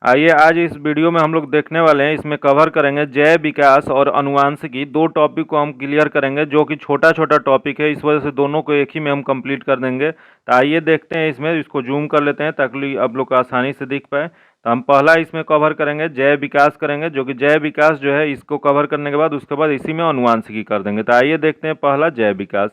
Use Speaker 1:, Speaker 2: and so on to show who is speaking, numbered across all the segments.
Speaker 1: आइए आज इस वीडियो में हम लोग देखने वाले हैं, इसमें कवर करेंगे जैव विकास और अनुवांशिकी। दो टॉपिक को हम क्लियर करेंगे जो कि छोटा छोटा टॉपिक है, इस वजह से दोनों को एक ही में हम कंप्लीट कर देंगे। तो आइए देखते हैं, इसमें इसको जूम कर लेते हैं ताकि आप लोग को आसानी से दिख पाए। तो हम पहला इसमें कवर करेंगे जैव विकास करेंगे, जो कि जैव विकास जो है इसको कवर करने के बाद उसके बाद इसी में अनुवांशिकी कर देंगे। तो आइए देखते हैं पहला जैव विकास।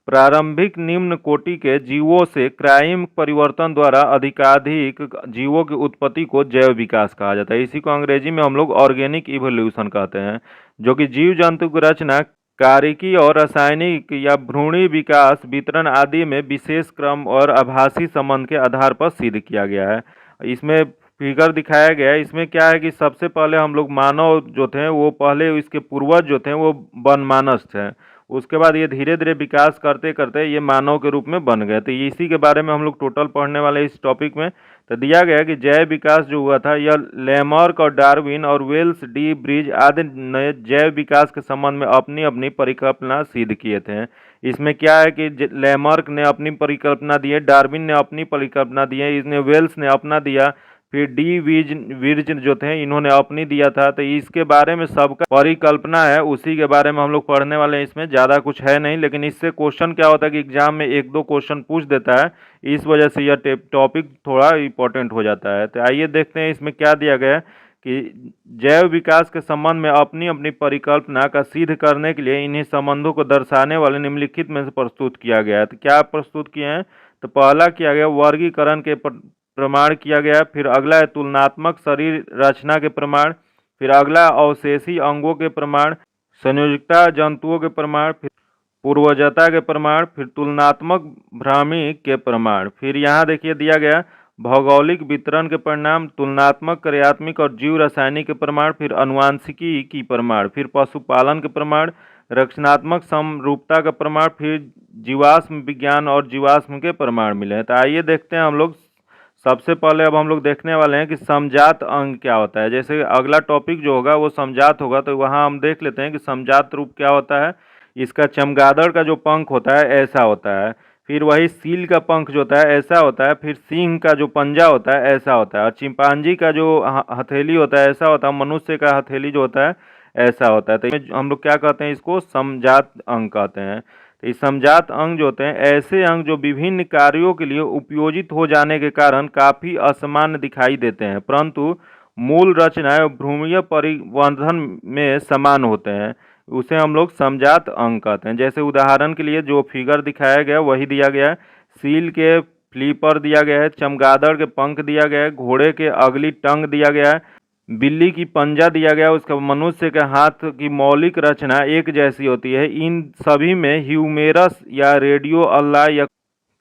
Speaker 1: प्रारंभिक निम्न कोटि के जीवों से क्राइम परिवर्तन द्वारा अधिकाधिक जीवों की उत्पत्ति को जैव विकास कहा जाता है। इसी को अंग्रेजी में हम लोग ऑर्गेनिक इवोल्यूशन कहते हैं, जो कि जीव जंतु की रचना, कार्यकी और रासायनिक या भ्रूणी विकास, वितरण आदि में विशेष क्रम और आभासी संबंध के आधार पर सिद्ध किया गया है। इसमें फिगर दिखाया गया है। इसमें क्या है कि सबसे पहले हम लोग मानव जो थे वो पहले, इसके पूर्वज जो थे वो वनमानस थे। उसके बाद ये धीरे धीरे विकास करते करते ये मानव के रूप में बन गए। तो इसी के बारे में हम लोग टोटल पढ़ने वाले इस टॉपिक में। तो दिया गया कि जैव विकास जो हुआ था यह लेमार्क और डार्विन और वेल्स डी ब्रिज आदि ने जैव विकास के संबंध में अपनी अपनी परिकल्पना सिद्ध किए थे। इसमें क्या है कि लेमार्क ने अपनी परिकल्पना दी है, डार्विन ने अपनी परिकल्पना दी है, इसने वेल्स ने अपना दिया, फिर डी विर्ज जो थे इन्होंने अपनी दिया था। तो इसके बारे में सबका परिकल्पना है, उसी के बारे में हम लोग पढ़ने वाले हैं। इसमें ज़्यादा कुछ है नहीं, लेकिन इससे क्वेश्चन क्या होता है कि एग्जाम में एक दो क्वेश्चन पूछ देता है, इस वजह से यह टॉपिक थोड़ा इम्पोर्टेंट हो जाता है। तो आइए देखते हैं इसमें क्या दिया गया है कि जैव विकास के संबंध में अपनी अपनी परिकल्पना का सिद्ध करने के लिए इन्हीं संबंधों को दर्शाने वाले निम्नलिखित में से प्रस्तुत किया गया है। तो क्या प्रस्तुत किए हैं? तो पहला किया गया वर्गीकरण के प्रमाण किया गया, फिर अगला है तुलनात्मक शरीर रचना के प्रमाण, फिर अगला अवशेषी अंगों के प्रमाण, संयोजकता जंतुओं के प्रमाण, फिर पूर्वजता के प्रमाण, फिर तुलनात्मक भ्रामी के प्रमाण। फिर यहाँ देखिए दिया गया भौगोलिक वितरण के परिणाम, तुलनात्मक कार्यात्मक और जीव रासायनिक के प्रमाण, फिर अनुवांशिकी की प्रमाण, फिर पशुपालन के प्रमाण, रचनात्मक समरूपता का प्रमाण, फिर जीवाश्म विज्ञान और जीवाश्म के प्रमाण मिले हैं। तो आइए देखते हैं हम लोग। सबसे पहले अब हम लोग देखने वाले हैं कि समजात अंग क्या होता है। जैसे अगला टॉपिक जो होगा वो समजात होगा, तो वहाँ हम देख लेते हैं कि समजात रूप क्या होता है। इसका चमगादड़ का जो पंख होता है ऐसा होता है, फिर वही सील का पंख जो होता है ऐसा होता है, फिर सिंह का जो पंजा होता है ऐसा होता है, और चिंपांजी का जो हथेली होता है ऐसा होता है, मनुष्य का हथेली जो होता है ऐसा होता है। तो हम लोग क्या कहते हैं, इसको समजात अंग कहते हैं। तो ये समजात अंग जो होते हैं ऐसे अंग जो विभिन्न कार्यों के लिए उपयोजित हो जाने के कारण काफ़ी असामान्य दिखाई देते हैं, परंतु मूल रचना एवं भ्रूणीय परिवर्धन में समान होते हैं, उसे हम लोग समजात अंग कहते हैं। जैसे उदाहरण के लिए जो फिगर दिखाया गया वही दिया गया है। सील के फ्लीपर दिया गया है, चमगादड़ के पंख दिया गया है, घोड़े के अगली टंग दिया गया है, बिल्ली की पंजा दिया गया, उसका मनुष्य के हाथ की मौलिक रचना एक जैसी होती है। इन सभी में ह्यूमेरस या रेडियो अल्ला या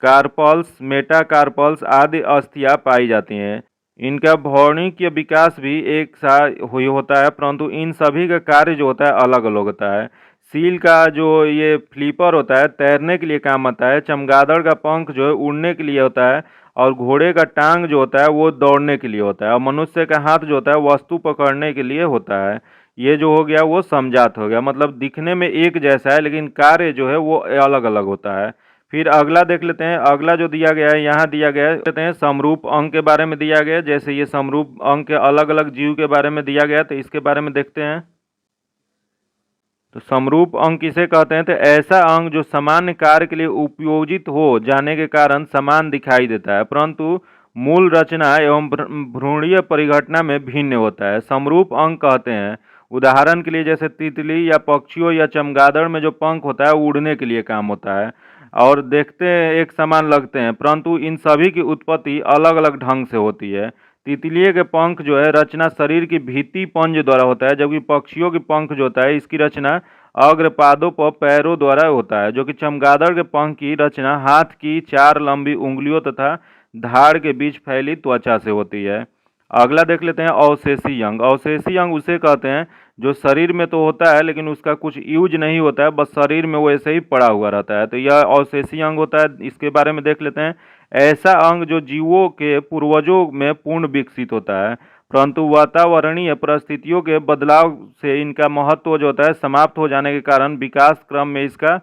Speaker 1: कार्पल्स, मेटाकार्पल्स आदि अस्थियां पाई जाती हैं। इनका भौणिक विकास भी एक सा हुई होता है, परंतु इन सभी का कार्य जो होता है अलग अलग होता है। सील का जो ये फ्लीपर होता है तैरने के लिए काम आता है, चमगादड़ का पंख जो है उड़ने के लिए होता है, और घोड़े का टांग जो होता है वो दौड़ने के लिए होता है, और मनुष्य का हाथ जो होता है वस्तु पकड़ने के लिए होता है। ये जो हो गया वो समजात हो गया, मतलब दिखने में एक जैसा है लेकिन कार्य जो है वो अलग अलग होता है। फिर अगला देख लेते हैं। अगला जो दिया गया है यहाँ दिया गया है, कहते हैं समरूप अंग के बारे में दिया गया है। जैसे ये समरूप अंग के अलग अलग जीव के बारे में दिया गया है, तो इसके बारे में देखते हैं। तो समरूप अंग किसे कहते हैं? तो ऐसा अंग जो सामान्य कार्य के लिए उपयोजित हो जाने के कारण समान दिखाई देता है, परंतु मूल रचना एवं भ्रूणीय परिघटना में भिन्न होता है। समरूप अंग कहते हैं उदाहरण के लिए जैसे तितली या पक्षियों या चमगादड़ में जो पंख होता है उड़ने के लिए काम होता है, और देखते एक समान लगते हैं, परंतु इन सभी की उत्पत्ति अलग अलग ढंग से होती है। तितलिए के पंख जो है रचना शरीर की भित्ति पंज द्वारा होता है, जबकि पक्षियों के पंख जो होता है इसकी रचना अग्रपादों पर पैरों द्वारा होता है, जो कि चमगादड़ के पंख की रचना हाथ की चार लंबी उंगलियों तथा धाड़ के बीच फैली त्वचा से होती है। अगला देख लेते हैं अवशेषी अंग। अवशेषी अंग उसे कहते हैं जो शरीर में तो होता है लेकिन उसका कुछ यूज नहीं होता है, बस शरीर में वो ऐसे ही पड़ा हुआ रहता है, तो यह अवशेषी अंग होता है। इसके बारे में देख लेते हैं। ऐसा अंग जो जीवों के पूर्वजों में पूर्ण विकसित होता है, परंतु वातावरणीय परिस्थितियों के बदलाव से इनका महत्व जो होता है समाप्त हो जाने के कारण विकास क्रम में इसका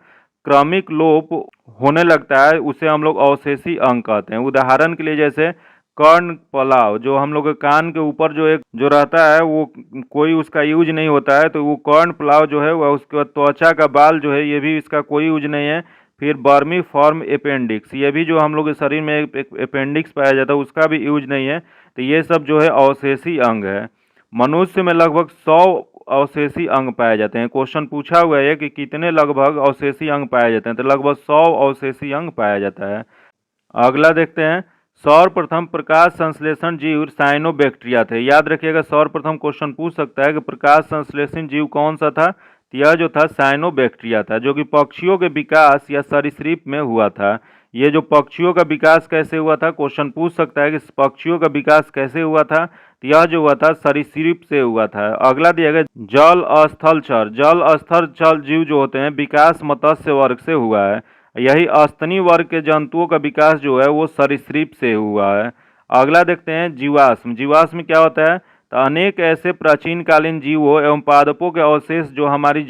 Speaker 1: क्रमिक लोप होने लगता है, उसे हम लोग अवशेषी अंग कहते हैं। उदाहरण के लिए जैसे कर्ण पलाव, जो हम लोग के कान के ऊपर जो एक जो रहता है वो कोई उसका यूज नहीं होता है, तो वो कर्ण पलाव जो है वह, उसके बाद त्वचा का बाल जो है ये भी इसका कोई यूज नहीं है। फिर बर्मी फॉर्म अपेंडिक्स, ये भी जो हम लोग के शरीर में एक अपेंडिक्स पाया जाता है उसका भी यूज नहीं है। तो ये सब जो है अवशेषी अंग है। मनुष्य में लगभग 100 अवशेषी अंग पाए जाते हैं। क्वेश्चन पूछा हुआ है कि कितने लगभग अवशेषी अंग पाए जाते हैं, तो लगभग 100 अवशेषी अंग पाया जाता है। अगला देखते हैं, सर्वप्रथम प्रकाश संश्लेषण जीव साइनोबैक्टीरिया थे। याद रखिएगा, सर्वप्रथम क्वेश्चन पूछ सकता है कि प्रकाश संश्लेषण जीव कौन सा था, तो यह जो था साइनोबैक्टीरिया था, जो कि पक्षियों के विकास या सरीसृप में हुआ था। ये जो पक्षियों का विकास कैसे हुआ था, क्वेश्चन पूछ सकता है कि पक्षियों का विकास कैसे हुआ था, तो यह जो हुआ था सरीसृप से हुआ था। अगला दिया गया, जल स्थलचर, जल स्थलचर जीव जो होते हैं विकास मत्स्य वर्ग से हुआ है। यही स्तनी वर्ग के जंतुओं का विकास जो है वो सरीसृप से हुआ है। अगला देखते हैं, जीवाश्म। जीवाश्म क्या होता है, तो अनेक ऐसे प्राचीन कालीन जीवों एवं पादपों के अवशेष जो हमारी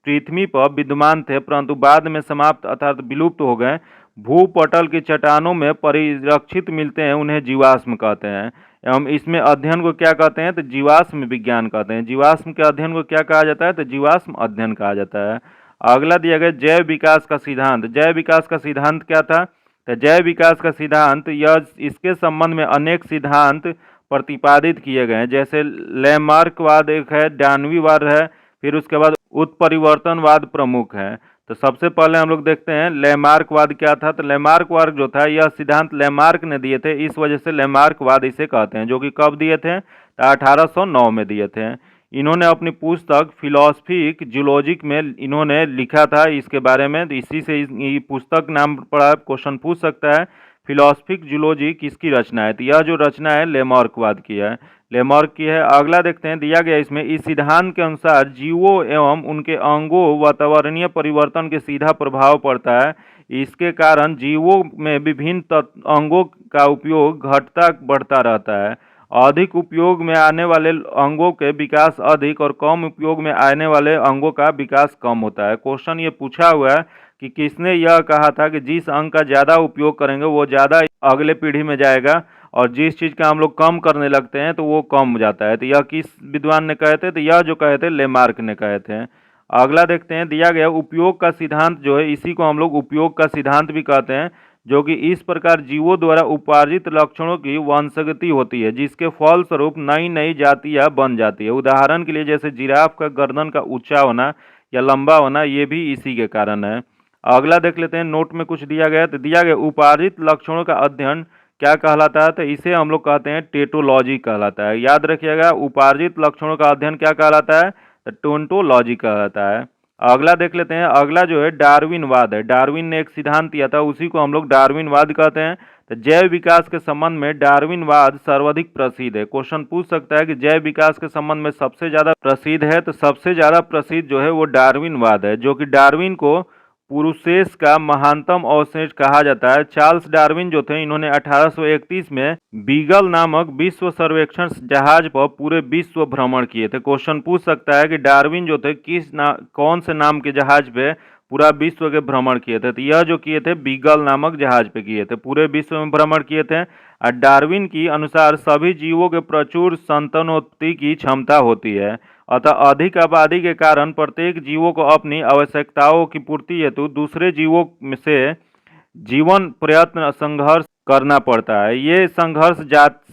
Speaker 1: पृथ्वी पर विद्यमान थे परंतु बाद में समाप्त अर्थात विलुप्त हो गए, भूपटल की चट्टानों में परिरक्षित मिलते हैं, उन्हें जीवाश्म कहते हैं। एवं इसमें अध्ययन को क्या कहते हैं, तो जीवाश्म विज्ञान कहते हैं। जीवाश्म के अध्ययन को क्या कहा जाता है, तो जीवाश्म अध्ययन कहा जाता है। अगला दिया गया, जैव विकास का सिद्धांत। जैव विकास का सिद्धांत क्या था, तो जैव विकास का सिद्धांत यह इसके संबंध में अनेक सिद्धांत प्रतिपादित किए गए हैं, जैसे लैमार्कवाद एक है, डार्विनवाद है, फिर उसके बाद उत्परिवर्तनवाद प्रमुख है। तो सबसे पहले हम लोग देखते हैं लैमार्कवाद क्या था। तो लैमार्कवाद जो था यह सिद्धांत लैमार्क ने दिए थे, इस वजह से लैमार्कवाद इसे कहते हैं, जो कि कब दिए थे, तो 1809 में दिए थे। इन्होंने अपनी पुस्तक फिलोसफिक जूलॉजिक में इन्होंने लिखा था इसके बारे में, तो इसी से ये पुस्तक नाम पड़ा, क्वेश्चन पूछ सकता है फिलोसफिक जूलॉजी किसकी रचना है, तो यह जो रचना है लेमार्कवाद की है, लेमार्क की है। अगला देखते हैं, दिया गया इसमें, इस सिद्धांत के अनुसार जीवों एवं उनके अंगों वातावरणीय परिवर्तन के सीधा प्रभाव पड़ता है। इसके कारण जीवों में विभिन्न अंगों का उपयोग घटता बढ़ता रहता है। अधिक उपयोग में आने वाले अंगों के विकास अधिक और कम उपयोग में आने वाले अंगों का विकास कम होता है। क्वेश्चन ये पूछा हुआ है कि किसने यह कहा था कि जिस अंग का ज़्यादा उपयोग करेंगे वो ज़्यादा अगले पीढ़ी में जाएगा, और जिस चीज़ का हम लोग कम करने लगते हैं तो वो कम जाता है। तो यह किस विद्वान ने कहे थे, तो यह जो कहे थे लेमार्क ने कहे थे। अगला देखते हैं, दिया गया उपयोग का सिद्धांत जो है, इसी को हम लोग उपयोग का सिद्धांत भी कहते हैं, जो कि इस प्रकार जीवों द्वारा उपार्जित लक्षणों की वंशगति होती है, जिसके फलस्वरूप नई नई जातियां बन जाती है। उदाहरण के लिए जैसे जिराफ का गर्दन का ऊंचा होना या लंबा होना, ये भी इसी के कारण है। अगला देख लेते हैं, नोट में कुछ दिया गया, तो दिया गया उपार्जित लक्षणों का अध्ययन क्या कहलाता है, तो इसे हम लोग कहते हैं टेटोलॉजी कहलाता है। याद रखिएगा, उपार्जित लक्षणों का अध्ययन क्या कहलाता है, तो टोंटोलॉजी कहलाता है। अगला देख लेते हैं, अगला जो है डार्विनवाद है। डार्विन ने एक सिद्धांत दिया था, उसी को हम लोग डार्विनवाद कहते हैं। तो जैव विकास के संबंध में डार्विनवाद सर्वाधिक प्रसिद्ध है। क्वेश्चन पूछ सकता है कि जैव विकास के संबंध में सबसे ज्यादा प्रसिद्ध है, तो सबसे ज्यादा प्रसिद्ध जो है वो डार्विनवाद है, जो कि डार्विन को पुरुषेश का महानतम अवशेष कहा जाता है। चार्ल्स डार्विन जो थे, इन्होंने 1831 में बीगल नामक विश्व सर्वेक्षण जहाज पर पूरे विश्व भ्रमण किए थे। क्वेश्चन पूछ सकता है कि डार्विन जो थे कौन से नाम के जहाज पे पूरा विश्व के भ्रमण किए थे, तो यह जो किए थे बीगल नामक जहाज पे किए थे, पूरे विश्व में भ्रमण किए थे। और डार्विन की अनुसार सभी जीवों के प्रचुर संतानोत्पत्ति की क्षमता होती है, अतः अधिक आबादी के कारण प्रत्येक जीवों को अपनी आवश्यकताओं की पूर्ति हेतु दूसरे जीवों में से जीवन प्रयत्न संघर्ष करना पड़ता है। ये संघर्ष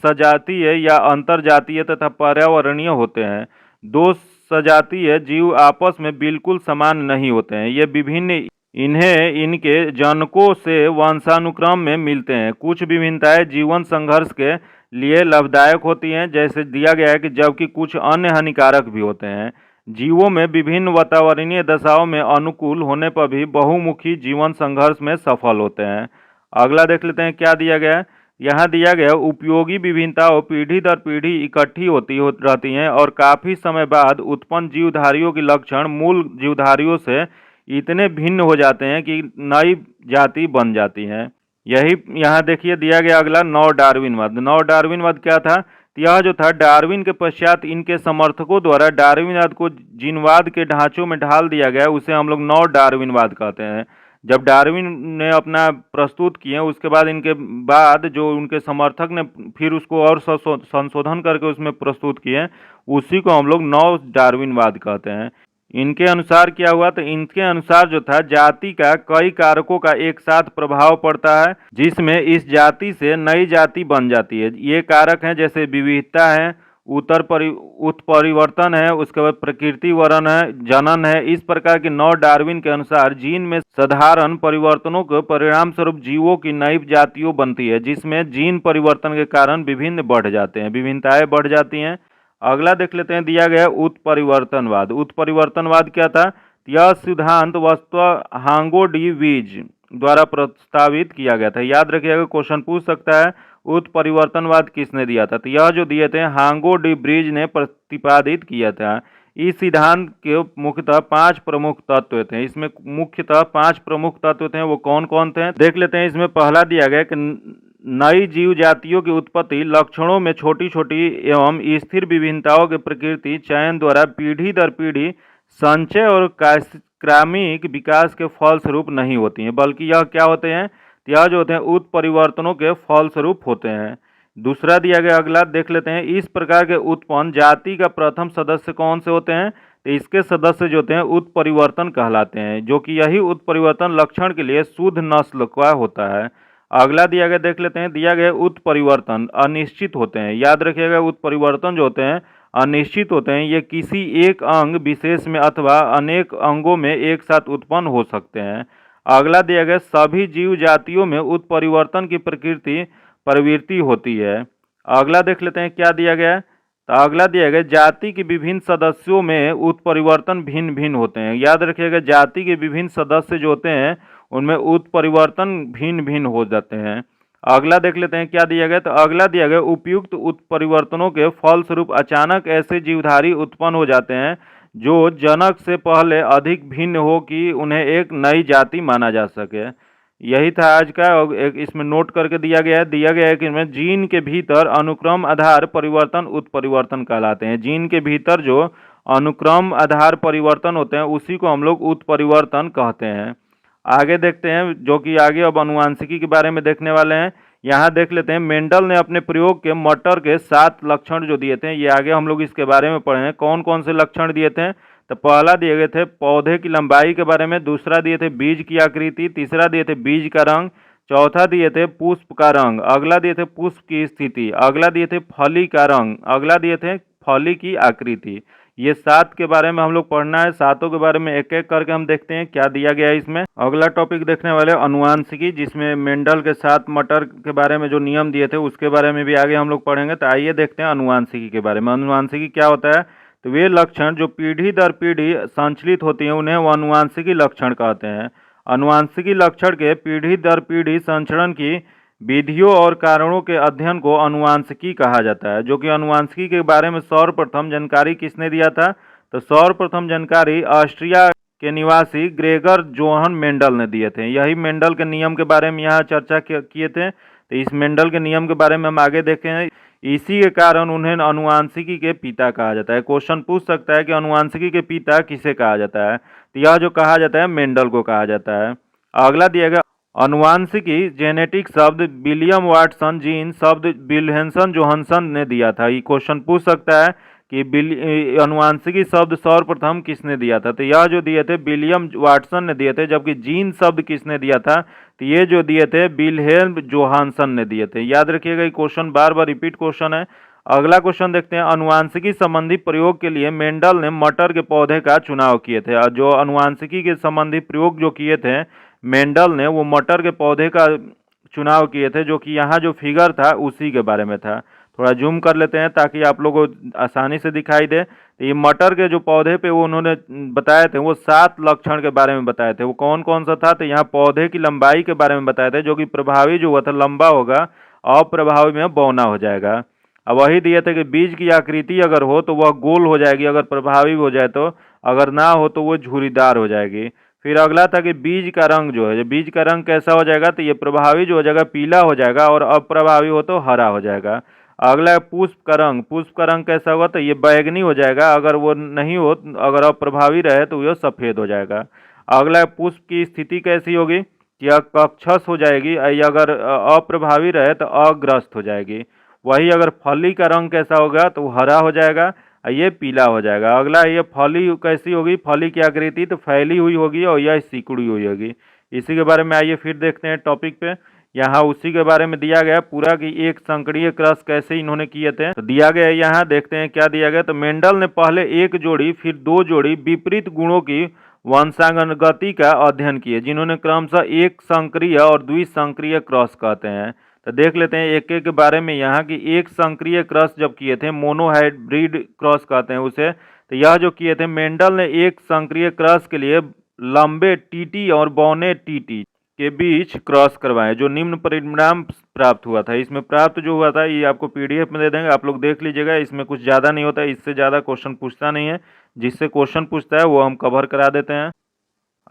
Speaker 1: सजातीय या अंतर जातीय तथा पर्यावरणीय होते हैं। दो सजातीय जीव आपस में बिल्कुल समान नहीं होते हैं, ये विभिन्न इन्हें इनके जनकों से वंशानुक्रम में मिलते हैं। कुछ विभिन्नताएं जीवन संघर्ष के लिए लाभदायक होती हैं, जैसे दिया गया है कि जबकि कुछ अन्य हानिकारक भी होते हैं। जीवों में विभिन्न वातावरणीय दशाओं में अनुकूल होने पर भी बहुमुखी जीवन संघर्ष में सफल होते हैं। अगला देख लेते हैं, क्या दिया गया है। यहाँ दिया गया उपयोगी विभिन्नताओं पीढ़ी दर पीढ़ी इकट्ठी रहती हैं और काफ़ी समय बाद उत्पन्न जीवधारियों के लक्षण मूल जीवधारियों से इतने भिन्न हो जाते हैं कि नई जाति बन जाती है। यही यहाँ देखिए दिया गया अगला नव डार्विनवाद। नव डार्विनवाद क्या था, यह जो था डार्विन के पश्चात इनके समर्थकों द्वारा डार्विनवाद को जीनवाद के ढांचों में ढाल दिया गया, उसे हम लोग नव डार्विनवाद कहते हैं। जब डार्विन ने अपना प्रस्तुत किए उसके बाद इनके बाद जो उनके समर्थक ने फिर उसको और संशोधन करके उसमें प्रस्तुत किए, उसी को हम लोग नव डार्विनवाद कहते हैं। इनके अनुसार क्या हुआ, तो इनके अनुसार जो था जाति का कई कारकों का एक साथ प्रभाव पड़ता है, जिसमें इस जाति से नई जाति बन जाती है। ये कारक हैं जैसे विविधता है, उत्परिवर्तन है, उसके बाद प्रकृति वरण है, जनन है। इस प्रकार के नौ डार्विन के अनुसार जीन में साधारण परिवर्तनों के परिणाम स्वरूप जीवों की नई जातियों बनती है, जिसमें जीन परिवर्तन के कारण विभिन्न बढ़ जाते हैं, विभिन्नताएं बढ़ जाती हैं। अगला देख लेते हैं, दिया गया उत्परिवर्तनवाद। उत्परिवर्तनवाद क्या था? यह सिद्धांत वस्तुतः हांगो डी वीज द्वारा प्रस्तावित किया गया था। याद रखिएगा, क्वेश्चन पूछ सकता है उत्परिवर्तनवाद किसने दिया था, तो यह जो दिए थे हांगो डी ब्रिज ने प्रतिपादित किया था। इस सिद्धांत के मुख्यतः 5 प्रमुख तत्व थे। इसमें मुख्यतः 5 प्रमुख तत्व थे, वो कौन कौन थे देख लेते हैं। इसमें पहला दिया गया कि नई जीव जातियों की उत्पत्ति लक्षणों में छोटी छोटी एवं स्थिर विभिन्नताओं की प्रकृति चयन द्वारा पीढ़ी दर पीढ़ी संचय और क्रमिक विकास के फलस्वरूप नहीं होती हैं, बल्कि यह क्या होते हैं, यह जो होते हैं उत्परिवर्तनों के फलस्वरूप होते हैं। दूसरा दिया गया, अगला देख लेते हैं। इस प्रकार के उत्पन्न जाति का प्रथम सदस्य कौन से होते हैं, तो इसके सदस्य जो होते हैं उत्परिवर्तन कहलाते हैं, जो कि यही उत्परिवर्तन लक्षण के लिए शुद्ध नस्ल का होता है। अगला दिया गया देख लेते हैं, दिया गया उत्परिवर्तन अनिश्चित होते हैं। याद रखिएगा, उत्परिवर्तन जो होते हैं अनिश्चित होते हैं, ये किसी एक अंग विशेष में अथवा अनेक अंगों में एक साथ उत्पन्न हो सकते हैं। अगला दिया गया, सभी जीव जातियों में उत्परिवर्तन की प्रवृत्ति होती है। अगला देख लेते हैं क्या दिया गया है, तो अगला दिया गया, जाति के विभिन्न सदस्यों में उत्परिवर्तन भिन्न भिन्न होते हैं। याद रखिएगा, जाति के विभिन्न सदस्य जो होते हैं उनमें उत्परिवर्तन भिन्न भिन्न हो जाते हैं। अगला देख लेते हैं क्या दिया गया, तो अगला दिया गया, उपयुक्त उत्परिवर्तनों के फलस्वरूप अचानक ऐसे जीवधारी उत्पन्न हो जाते हैं जो जनक से पहले अधिक भिन्न हो कि उन्हें एक नई जाति माना जा सके। यही था आज का। एक इसमें नोट करके दिया गया है कि इनमें जीन के भीतर अनुक्रम आधार परिवर्तन उत्परिवर्तन कहलाते हैं। जीन के भीतर जो अनुक्रम आधार परिवर्तन होते हैं उसी को हम लोग उत्परिवर्तन कहते हैं। आगे देखते हैं, जो कि आगे अब अनुवांशिकी के बारे में देखने वाले हैं। यहाँ देख लेते हैं, मेंडल ने अपने प्रयोग के मटर के 7 लक्षण जो दिए थे, ये आगे हम लोग इसके बारे में पढ़े हैं। कौन कौन से लक्षण दिए थे, तो पहला दिए गए थे पौधे की लंबाई के बारे में, दूसरा दिए थे बीज की आकृति, तीसरा दिए थे बीज का रंग, चौथा दिए थे पुष्प का रंग, अगला दिए थे पुष्प की स्थिति, अगला दिए थे फली का रंग, अगला दिए थे फली की आकृति। ये 7 के बारे में हम लोग पढ़ना है। 7 के बारे में एक एक करके हम देखते हैं क्या दिया गया है इसमें। अगला टॉपिक देखने वाले अनुवांशिकी, जिसमें मेंडल के 7 मटर के बारे में जो नियम दिए थे उसके बारे में भी आगे हम लोग पढ़ेंगे। तो आइए देखते हैं अनुवांशिकी के बारे में। अनुवांशिकी क्या होता है, तो वे लक्षण जो पीढ़ी दर पीढ़ी संचलित होती हैं उन्हें वो अनुवांशिकी लक्षण कहते हैं। अनुवांशिकी लक्षण के पीढ़ी दर पीढ़ी संचरण की विधियों और कारणों के अध्ययन को अनुवांशिकी कहा जाता है। जो कि अनुवांशिकी के बारे में सर्वप्रथम जानकारी किसने दिया था, तो सर्वप्रथम जानकारी ऑस्ट्रिया के निवासी ग्रेगर जोहन मेंडल ने दिए थे। यही मेंडल के नियम के बारे में यहाँ चर्चा किए थे। तो इस मेंडल के नियम के बारे में हम आगे देखेंगे। इसी के कारण उन्हें अनुवांशिकी के पिता कहा जाता है। क्वेश्चन पूछ सकता है कि अनुवांशिकी के पिता किसे कहा जाता है, तो यह जो कहा जाता है मेंडल को कहा जाता है। अगला दिया गया, अनुवांशिकी जेनेटिक शब्द विलियम वाटसन, जीन शब्द विल्हेंसन जोहानसन ने दिया था। ये क्वेश्चन पूछ सकता है कि अनुवांशिकी शब्द सर्वप्रथम किसने दिया था, तो यह जो दिए थे विलियम वाटसन ने दिए थे, जबकि जीन शब्द किसने दिया था, तो ये जो दिए थे विल्हेल्म जोहानसन ने दिए थे। याद रखिएगा, ये क्वेश्चन बार बार रिपीट क्वेश्चन है। अगला क्वेश्चन देखते हैं, अनुवांशिकी संबंधी प्रयोग के लिए मेंडल ने मटर के पौधे का चुनाव किए थे। और जो अनुवांशिकी के संबंधी प्रयोग जो किए थे मेंडल ने, वो मटर के पौधे का चुनाव किए थे, जो कि यहाँ जो फिगर था उसी के बारे में था। थोड़ा जूम कर लेते हैं ताकि आप लोगों को आसानी से दिखाई दे। तो ये मटर के जो पौधे पे वो उन्होंने बताए थे, वो 7 लक्षण के बारे में बताए थे। वो कौन कौन सा था, तो यहाँ पौधे की लंबाई के बारे में बताए थे, जो कि प्रभावी जो हुआ था लंबा होगा, अप्रभावी में बौना हो जाएगा। अब वही दिए थे कि बीज की आकृति अगर हो तो वह गोल हो जाएगी, अगर प्रभावी हो जाए तो, अगर ना हो तो वो झुर्रीदार हो जाएगी। फिर अगला था कि बीज का रंग जो है, बीज का रंग कैसा हो जाएगा, तो ये प्रभावी जो हो जाएगा पीला हो जाएगा, और अप्रभावी हो तो हरा हो जाएगा। अगला है पुष्प का रंग, पुष्प का रंग कैसा होगा, तो ये बैगनी हो जाएगा, अगर वो नहीं हो, अगर अप्रभावी रहे तो यह सफ़ेद हो जाएगा। अगला है पुष्प की स्थिति कैसी होगी, यह कक्षस हो जाएगी, अगर अप्रभावी रहे तो अग्रस्त हो जाएगी। वही अगर फली का रंग कैसा होगा तो हरा हो जाएगा, ये पीला हो जाएगा। अगला ये फली कैसी होगी, फली की आकृति तो फैली हुई होगी और यह सिकुड़ी हुई होगी। इसी के बारे में आइए फिर देखते हैं टॉपिक पे। यहाँ उसी के बारे में दिया गया पूरा कि एक संकरीय क्रस कैसे इन्होंने किए थे, तो दिया गया है यहाँ देखते हैं क्या दिया गया। तो मेंडल ने पहले एक जोड़ी फिर दो जोड़ी विपरीत गुणों की वंशानुगति का अध्ययन किए, जिन्होंने क्रमशः एक संक्रिय और द्विसंक्रिय क्रॉस कहते हैं। तो देख लेते हैं एक एक के बारे में यहाँ कि एक संक्रिय क्रॉस जब किए थे, मोनोहाइब्रिड क्रॉस कहते हैं उसे, तो यह जो किए थे मेंडल ने एक संक्रिय क्रॉस के लिए लंबे टीटी और बौने टीटी के बीच क्रॉस करवाएं, जो निम्न परिणाम प्राप्त हुआ था। इसमें प्राप्त जो हुआ था ये आपको पीडीएफ में दे देंगे, आप लोग देख लीजिएगा। इसमें कुछ ज़्यादा नहीं होता है, इससे ज़्यादा क्वेश्चन पूछता नहीं है, जिससे क्वेश्चन पूछता है वो हम कवर करा देते हैं।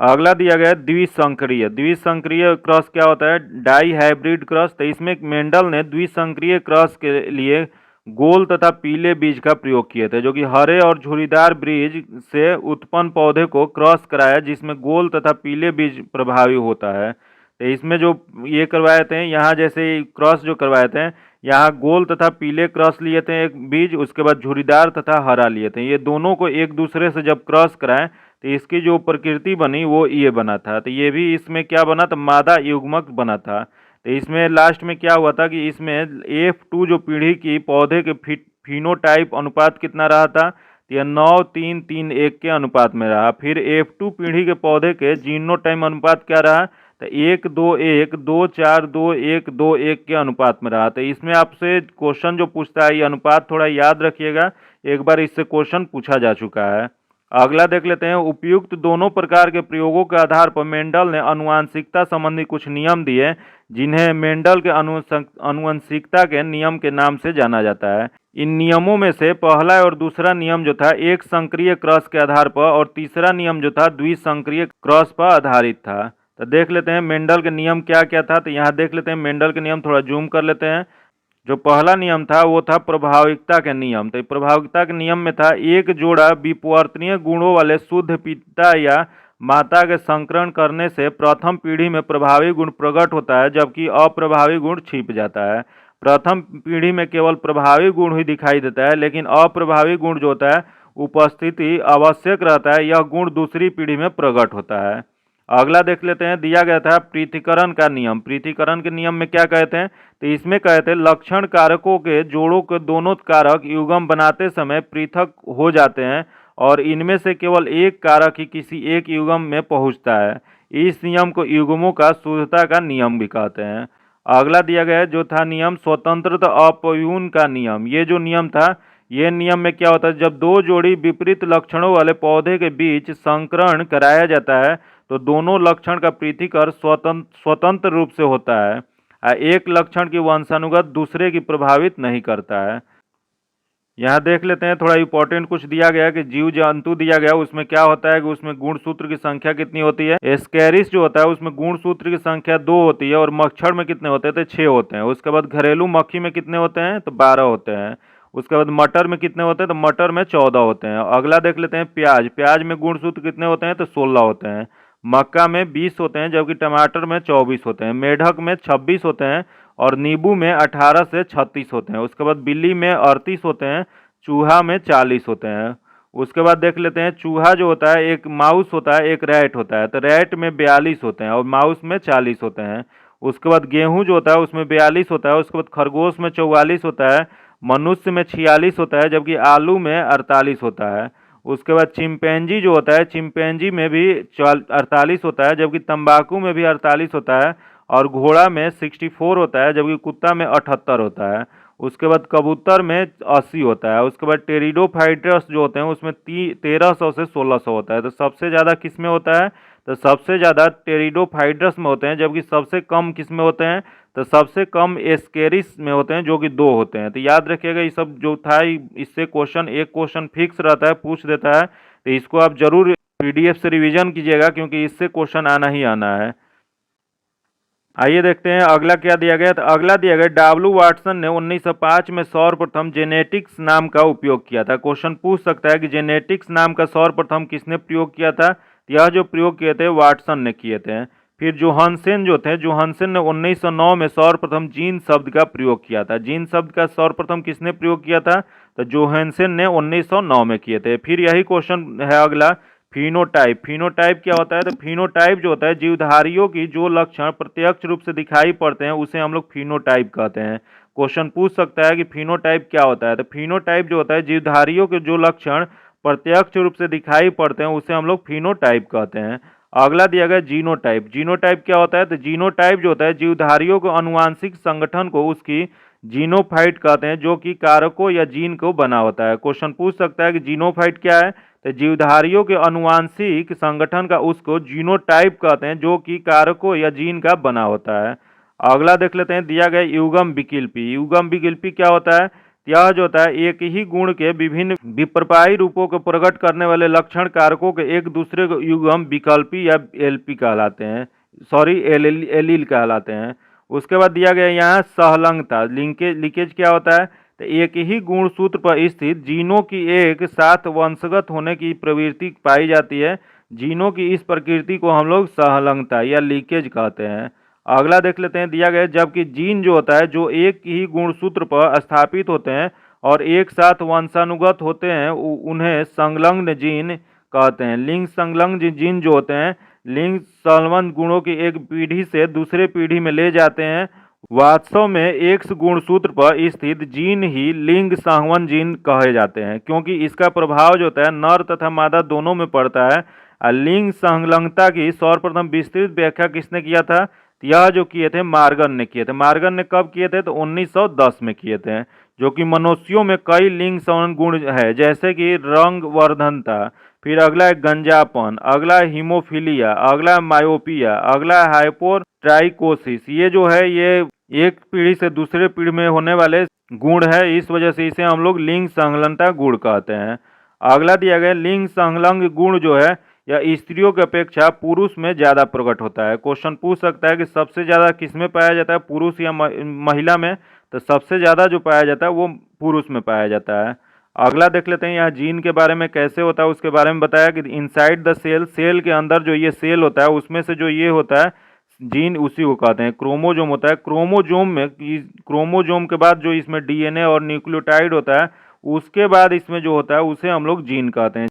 Speaker 1: अगला दिया गया है द्विसंक्रिय। द्विसंक्रिय क्रॉस क्या होता है, डाई हाइब्रिड क्रॉस। तो इसमें मेंडल ने द्विसंक्रिय क्रॉस के लिए गोल तथा पीले बीज का प्रयोग किए थे, जो कि हरे और झुर्रीदार बीज से उत्पन्न पौधे को क्रॉस कराया, जिसमें गोल तथा पीले बीज प्रभावी होता है। तो इसमें जो ये करवाए थे यहाँ, जैसे क्रॉस जो करवाए थे यहाँ गोल तथा पीले क्रॉस लिए थे एक बीज, उसके बाद झुर्रीदार तथा हरा लिए थे। ये दोनों को एक दूसरे से जब क्रॉस कराएं तो इसकी जो प्रकृति बनी वो ये बना था। तो ये भी इसमें क्या बना था, मादा युग्मक बना था। तो इसमें लास्ट में क्या हुआ था कि इसमें F2 जो पीढ़ी की पौधे के फिनोटाइप अनुपात कितना रहा था, तो यह 9:3:3:1 के अनुपात में रहा। फिर F2 पीढ़ी के पौधे के जीनोटाइप अनुपात क्या रहा, तो 1:2:1 2:4:2:1 2:1 के अनुपात में रहा। तो इसमें आपसे क्वेश्चन जो पूछता है ये अनुपात थोड़ा याद रखिएगा, एक बार इससे क्वेश्चन पूछा जा चुका है। अगला देख लेते हैं, उपयुक्त दोनों प्रकार के प्रयोगों के आधार पर मेंडल ने आनुवंशिकता संबंधी कुछ नियम दिए, जिन्हें मेंडल के आनुवंशिकता के नियम के नाम से जाना जाता है। इन नियमों में से पहला और दूसरा नियम जो था एक संक्रिय क्रॉस के आधार पर, और तीसरा नियम जो था द्विसंक्रिय क्रॉस पर आधारित था। तो देख लेते हैं मेंडल के नियम क्या क्या था। तो यहाँ देख लेते हैं मेंडल के नियम, थोड़ा जूम कर लेते हैं। जो पहला नियम था वो था प्रभाविकता के नियम। तो प्रभाविकता के नियम में था एक जोड़ा विपवर्तनीय गुणों वाले शुद्ध पिता या माता के संकरण करने से प्रथम पीढ़ी में प्रभावी गुण प्रकट होता है, जबकि अप्रभावी गुण छिप जाता है। प्रथम पीढ़ी में केवल प्रभावी गुण ही दिखाई देता है, लेकिन अप्रभावी गुण जो होता है उपस्थिति आवश्यक रहता है, यह गुण दूसरी पीढ़ी में प्रकट होता है। अगला देख लेते हैं, दिया गया था पृथक्करण का नियम। पृथक्करण के नियम में क्या कहते हैं, तो इसमें कहते हैं लक्षण कारकों के जोड़ों के दोनों कारक युग्म बनाते समय पृथक हो जाते हैं और इनमें से केवल एक कारक ही किसी एक युग्म में पहुंचता है। इस नियम को युग्मों का शुद्धता का नियम भी कहते हैं। अगला दिया गया है जो था नियम स्वतंत्रता अपव्यून का नियम। ये जो नियम था, ये नियम में क्या होता है, जब दो जोड़ी विपरीत लक्षणों वाले पौधे के बीच संकरण कराया जाता है तो दोनों लक्षण का पृथक्करण स्वतंत्र रूप से होता है। एक लक्षण की वंशानुगत दूसरे की प्रभावित नहीं करता है। यहाँ देख लेते हैं, थोड़ा इंपॉर्टेंट कुछ दिया गया कि जीव जंतु दिया गया, उसमें क्या होता है कि उसमें गुणसूत्र की संख्या कितनी होती है। एस्केरिस जो होता है उसमें गुणसूत्र की संख्या 2 होती है, और मच्छर में कितने होते हैं, तो 6 होते हैं। उसके बाद घरेलू मक्खी में कितने होते हैं, तो 12 होते हैं। उसके बाद मटर में कितने होते हैं, तो मटर में 14 होते हैं। अगला देख लेते हैं प्याज। प्याज में गुणसूत्र कितने होते हैं, तो 16 होते हैं। मक्का में 20 होते हैं, जबकि टमाटर में 24 होते हैं। मेढक में 26 होते हैं, और नींबू में 18 से 36 होते हैं। उसके बाद बिल्ली में 38 होते हैं, चूहा में 40 होते हैं। उसके बाद देख लेते हैं, चूहा जो होता है एक माउस होता है, एक रैट होता है। तो रैट में 42 होते हैं और माउस में 40 होते हैं। उसके बाद गेहूं जो होता है उसमें 42 होता है। उसके बाद खरगोश में 44 होता है, मनुष्य में 46 होता है, जबकि आलू में 48 होता है। उसके बाद चिंपैंजी जो होता है, चिंपैंजी में भी 48 होता है, जबकि तंबाकू में भी 48 होता है, और घोड़ा में 64 होता है, जबकि कुत्ता में 78 होता है। उसके बाद कबूतर में 80 होता है। उसके बाद टेरिडोफाइट्रस जो होते हैं उसमें 1300 से 1600 होता है। तो सबसे ज़्यादा किस में होता है, तो सबसे ज़्यादा टेरिडोफाइट्रस में होते हैं, जबकि सबसे कम किस में होते हैं, तो सबसे कम एस्केरिस में होते हैं, जो कि 2 होते हैं। तो याद रखिएगा, ये सब जो था इससे क्वेश्चन एक क्वेश्चन फिक्स रहता है, पूछ देता है। तो इसको आप जरूर पीडीएफ से रिवीजन कीजिएगा, क्योंकि इससे क्वेश्चन आना ही आना है। आइए देखते हैं अगला क्या दिया गया। तो अगला दिया गया, डब्ल्यू वाटसन ने 1905 में सर्वप्रथम जेनेटिक्स नाम का उपयोग किया था। क्वेश्चन पूछ सकता है कि जेनेटिक्स नाम का सर्वप्रथम किसने प्रयोग किया था, तो यह जो प्रयोग किए थे वाटसन ने किए थे। फिर जोहानसन जो थे, जोहानसन ने 1909 में सर्वप्रथम जीन शब्द का प्रयोग किया था। जीन शब्द का सर्वप्रथम किसने प्रयोग किया था? तो जोहानसन ने 1909 में किए थे। फिर यही क्वेश्चन है अगला, फिनोटाइप। फिनोटाइप क्या होता है? तो फिनोटाइप जो होता है जीवधारियों की जो लक्षण प्रत्यक्ष रूप से दिखाई पड़ते हैं उसे हम लोग फिनोटाइप कहते हैं। क्वेश्चन पूछ सकता है कि फिनोटाइप क्या होता है? तो फिनोटाइप जो होता है जीवधारियों के जो लक्षण प्रत्यक्ष रूप से दिखाई पड़ते हैं उसे हम लोग फिनोटाइप कहते हैं। अगला दिया गया जीनोटाइप। जीनोटाइप क्या होता है? तो जीनोटाइप जो होता है जीवधारियों को अनुवांशिक संगठन को उसकी जीनोफाइट कहते हैं, जो कि कारकों या जीन को बना होता है। क्वेश्चन पूछ सकता है कि जीनोफाइट क्या है? तो जीवधारियों के अनुवांशिक संगठन का उसको जीनोटाइप कहते हैं, जो कि कारकों या जीन का बना होता है। अगला देख लेते हैं, दिया गया युग्म विकल्पी। युग्म विकल्पी क्या होता है? यह जो होता है एक ही गुण के विभिन्न विप्रपाई रूपों को प्रकट करने वाले लक्षण कारकों के एक दूसरे को युग्म विकल्पी या एलपी कहलाते हैं, सॉरी एलील कहलाते हैं। उसके बाद दिया गया यहाँ सहलंगता। लीकेज क्या होता है? तो एक ही गुणसूत्र पर स्थित जीनों की एक साथ वंशगत होने की प्रवृत्ति पाई जाती है। जीनों की इस प्रकृति को हम लोग सहलंगता या लीकेज कहते हैं। अगला देख लेते हैं, दिया गया जबकि जीन जो होता है जो एक ही गुणसूत्र पर स्थापित होते हैं और एक साथ वंशानुगत होते हैं उन्हें संलग्न जीन कहते हैं। लिंग संलग्न जीन जो होते हैं लिंग संलग्न गुणों की एक पीढ़ी से दूसरे पीढ़ी में ले जाते हैं। वास्तव में एक्स गुणसूत्र पर स्थित जीन ही लिंग संवहन जीन कहे जाते हैं, क्योंकि इसका प्रभाव जो होता है नर तथा मादा दोनों में पड़ता है। लिंग संलग्नता की सर्वप्रथम विस्तृत व्याख्या किसने किया था? यह जो किए थे मार्गन ने किए थे। मार्गन ने कब किए थे? तो 1910 में किए थे। जो कि मनुष्यों में कई लिंग संवहन गुण है, जैसे कि रंग वर्धनता, फिर अगला है गंजापन, अगला हीमोफीलिया, अगला मायोपिया, अगला हाइपोट्राइकोसिस। ये जो है ये एक पीढ़ी से दूसरे पीढ़ी में होने वाले गुण है, इस वजह से इसे हम लोग लिंग संलग्नता गुण कहते हैं। अगला दिया गया लिंग संलग्न गुण जो है या स्त्रियों की अपेक्षा पुरुष में ज़्यादा प्रकट होता है। क्वेश्चन पूछ सकता है कि सबसे ज़्यादा किस में पाया जाता है, पुरुष या महिला में? तो सबसे ज़्यादा जो पाया जाता है वो पुरुष में पाया जाता है। अगला देख लेते हैं, यहाँ जीन के बारे में कैसे होता है उसके बारे में बताया कि इनसाइड द सेल, सेल के अंदर जो ये सेल होता है उसमें से जो ये होता है जीन उसी को कहते हैं क्रोमोजोम होता है। क्रोमोजोम में क्रोमोजोम के बाद जो इसमें डीएनए और न्यूक्लियोटाइड होता है उसके बाद इसमें जो होता है उसे हम लोग जीन कहते हैं।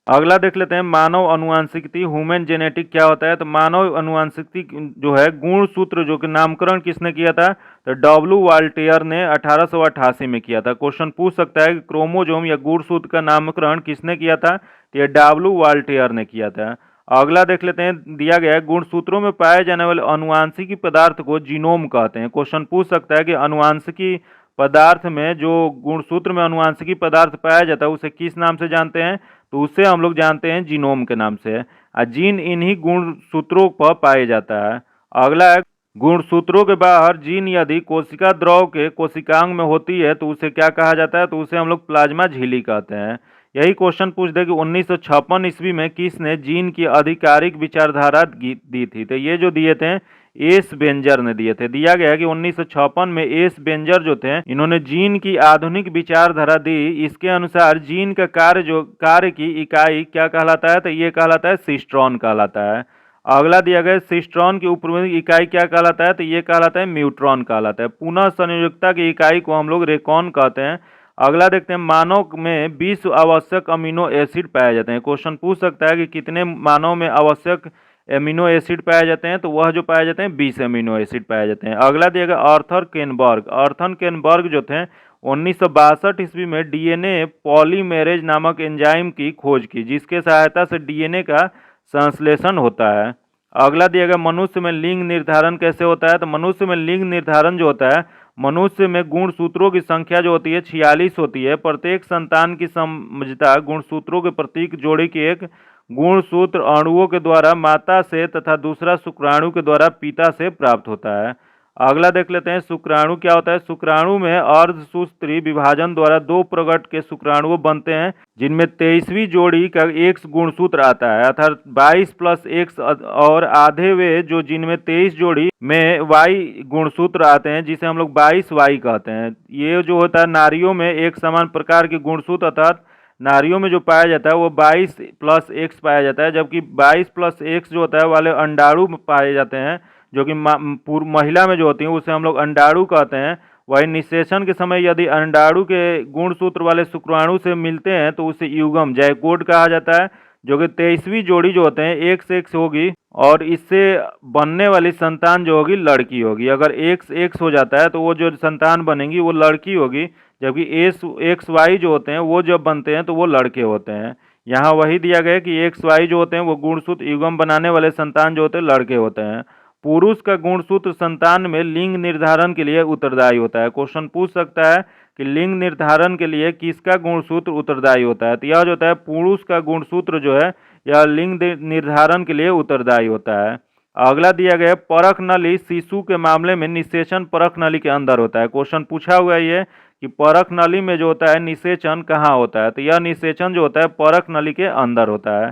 Speaker 1: अगला देख लेते हैं मानव अनुवांशिकी, ह्यूमन जेनेटिक क्या होता है? तो मानव अनुवांशिकी जो है गुणसूत्र जो कि नामकरण किसने किया था? तो डब्ल्यू वाल्टेयर ने 1888 में किया था। क्वेश्चन पूछ सकता है कि क्रोमोजोम या गुणसूत्र का नामकरण किसने किया था? तो यह डब्ल्यू वाल्टेयर ने किया था। अगला देख लेते हैं, दिया गया है गुणसूत्रों में पाए जाने वाले अनुवांशिकी पदार्थ को जीनोम कहते हैं। क्वेश्चन पूछ सकता है कि अनुवांशिकी पदार्थ में जो गुणसूत्र में अनुवांशिकी पदार्थ पाया जाता है उसे किस नाम से जानते हैं? तो उसे हम लोग जानते हैं जीनोम के नाम से। जीन इन्हीं गुणसूत्रों पर पाया जाता है। अगला है गुणसूत्रों के बाहर जीन यदि कोशिका द्रव के कोशिकांग में होती है तो उसे क्या कहा जाता है? तो उसे हम लोग प्लाज्मा झिल्ली कहते हैं। यही क्वेश्चन पूछ दे कि 1956 ईस्वी में किसने जीन की आधिकारिक विचारधारा दी थी? तो ये जो दिए थे एस बेंजर ने दिए थे। दिया गया है कि 1956 में एस बेंजर जो थे इन्होंने जीन की आधुनिक विचारधारा दी। इसके अनुसार जीन का कार्य की इकाई क्या कहलाता है? तो ये कहलाता है सिस्ट्रॉन कहलाता है। अगला दिया गया सिस्ट्रॉन की उपवर्गीय इकाई क्या कहलाता है? तो ये कहलाता है म्यूट्रॉन कहलाता है। पुनः संयोजकता की इकाई को हम लोग रेकॉन कहते हैं। अगला देखते हैं मानव में 20 आवश्यक अमीनो एसिड पाए जाते हैं। क्वेश्चन पूछ सकता है कि कितने मानव में आवश्यक एमिनो एसिड पाए जाते हैं? तो वह जो पाए जाते हैं 20 एमिनो एसिड पाए जाते हैं। अगला दिया गया आर्थर केनबर्ग। आर्थर केनबर्ग जो थे 1962 ईस्वी में डीएनए पॉलीमेरेज नामक एंजाइम की खोज की, जिसके सहायता से डीएनए का संश्लेषण होता है। अगला दिया गया मनुष्य में लिंग निर्धारण कैसे होता है? तो मनुष्य में लिंग निर्धारण जो होता है, मनुष्य में गुणसूत्रों की संख्या जो होती है 46 होती है। प्रत्येक संतान की समझता गुणसूत्रों के प्रतीक जोड़ी की एक गुणसूत्र अणुओं के द्वारा माता से तथा दूसरा शुक्राणु के द्वारा पिता से प्राप्त होता है। अगला देख लेते हैं शुक्राणु क्या होता है। शुक्राणु में अर्धसूत्री विभाजन द्वारा दो प्रगट के शुक्राणु बनते हैं, जिनमें 23वीं जोड़ी का एक्स गुणसूत्र आता है, अर्थात 22 + एक्स, और आधे वे जो जिनमें 23 जोड़ी में वाई गुणसूत्र आते हैं, जिसे हम लोग 22 वाई कहते हैं। ये जो होता है नारियों में एक समान प्रकार के गुणसूत्र अर्थात नारियों में जो पाया जाता है वो 22+X पाया जाता है, जबकि 22+X जो होता है वाले अंडाणु में पाए जाते हैं, जो कि महिला में जो होती हैं उसे हम लोग अंडाणु कहते हैं। वही निषेचन के समय यदि अंडाणु के गुणसूत्र वाले शुक्राणु से मिलते हैं तो उसे युग्म जाइगोट कहा जाता है, जो कि 23वीं जोड़ी जो होते हैं एक से एक होगी और इससे बनने वाली संतान जो होगी लड़की होगी। अगर एक्स एक्स हो जाता है तो वो जो संतान बनेंगी वो लड़की होगी, जबकि एक्स वाई जो होते हैं वो जब बनते हैं तो वो लड़के होते हैं। यहाँ वही दिया गया है कि एक्स वाई जो होते हैं वो गुणसूत्र युग्म बनाने वाले संतान जो होते हैं लड़के होते हैं। पुरुष का गुणसूत्र संतान में लिंग निर्धारण के लिए उत्तरदायी होता है। क्वेश्चन पूछ सकता है कि लिंग निर्धारण के लिए किसका गुणसूत्र उत्तरदायी होता है, तो यह जो होता है पुरुष का गुणसूत्र जो है यह लिंग निर्धारण के लिए उत्तरदायी होता है। अगला दिया गया परख नली शिशु के मामले में निषेचन परख नली के अंदर होता है। क्वेश्चन पूछा हुआ है ये कि परख नली में जो होता है निषेचन कहाँ होता है, तो यह निषेचन जो होता है परख नली के अंदर होता है।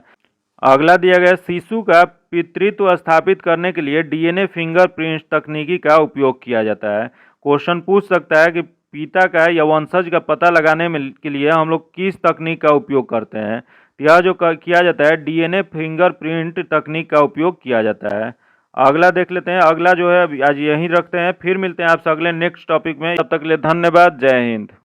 Speaker 1: अगला दिया गया शिशु का पितृत्व स्थापित करने के लिए डीएनए फिंगरप्रिंट तकनीकी का उपयोग किया जाता है। क्वेश्चन पूछ सकता है कि पिता का या वंशज का पता लगाने में के लिए हम लोग किस तकनीक का उपयोग करते हैं, तो यह जो किया जाता है डीएनए फिंगरप्रिंट तकनीक का उपयोग किया जाता है। अगला देख लेते हैं। अगला जो है आज यहीं रखते हैं, फिर मिलते हैं आपसे अगले नेक्स्ट टॉपिक में। तब तक के लिए धन्यवाद। जय हिंद।